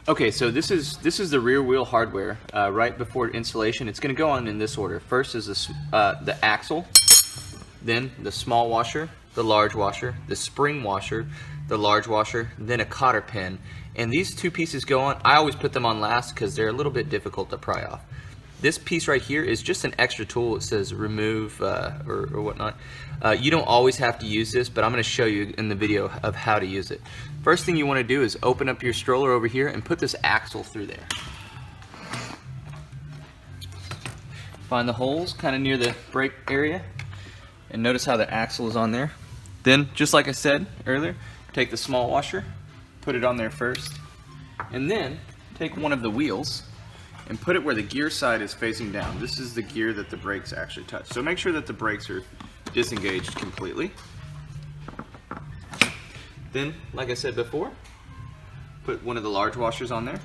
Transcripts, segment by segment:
Okay, so this is the rear wheel hardware. Right before installation, it's going to go on in this order. First is the axle, then the small washer, the large washer, the spring washer, the large washer, then a cotter pin. And these two pieces go on. I always put them on last because they're a little bit difficult to pry off. This piece right here is just an extra tool. It says remove or whatnot. You don't always have to use this, but I'm going to show you in the video of how to use it. First thing you want to do is open up your stroller over here and put this axle through there. Find the holes kind of near the brake area and notice how the axle is on there. Then, just like I said earlier, take the small washer, put it on there first, and then take one of the wheels and put it where the gear side is facing down. This is the gear that the brakes actually touch. So make sure that the brakes are disengaged completely. Then, like I said before, put one of the large washers on there.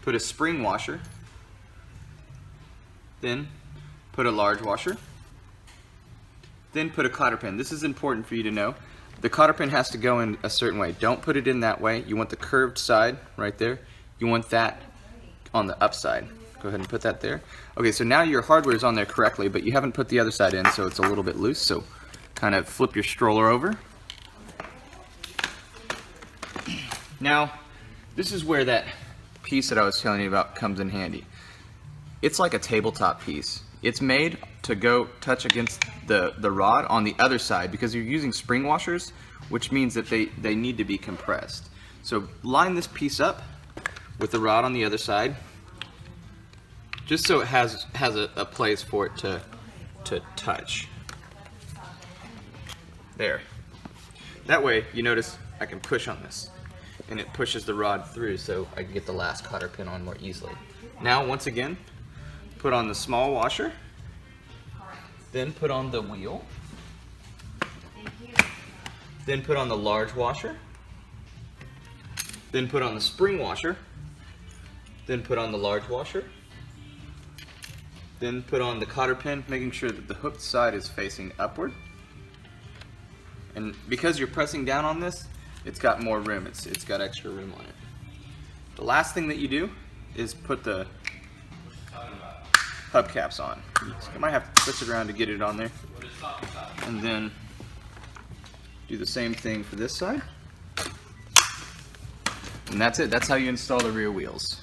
Put a spring washer. Then put a large washer. Then put a cotter pin. This is important for you to know. The cotter pin has to go in a certain way. Don't put it in that way. You want the curved side right there. You want that on the upside. Go ahead and put that there. Okay, so now your hardware is on there correctly, but you haven't put the other side in, so it's a little bit loose. So kind of flip your stroller over. Now, this is where that piece that I was telling you about comes in handy. It's like a tabletop piece. It's made to go touch against the rod on the other side because you're using spring washers, which means that they need to be compressed. So line this piece up with the rod on the other side, just so it has a place for it to touch. There. That way, you notice I can push on this, and it pushes the rod through so I can get the last cotter pin on more easily. Now, once again, put on the small washer, then put on the wheel, then put on the large washer, then put on the spring washer, then put on the large washer, then put on the cotter pin, making sure that the hooked side is facing upward. And because you're pressing down on this, it's got more room. It's got extra room on it. The last thing that you do is put the hubcaps on. You might have to twist it around to get it on there. And then do the same thing for this side. And that's it. That's how you install the rear wheels.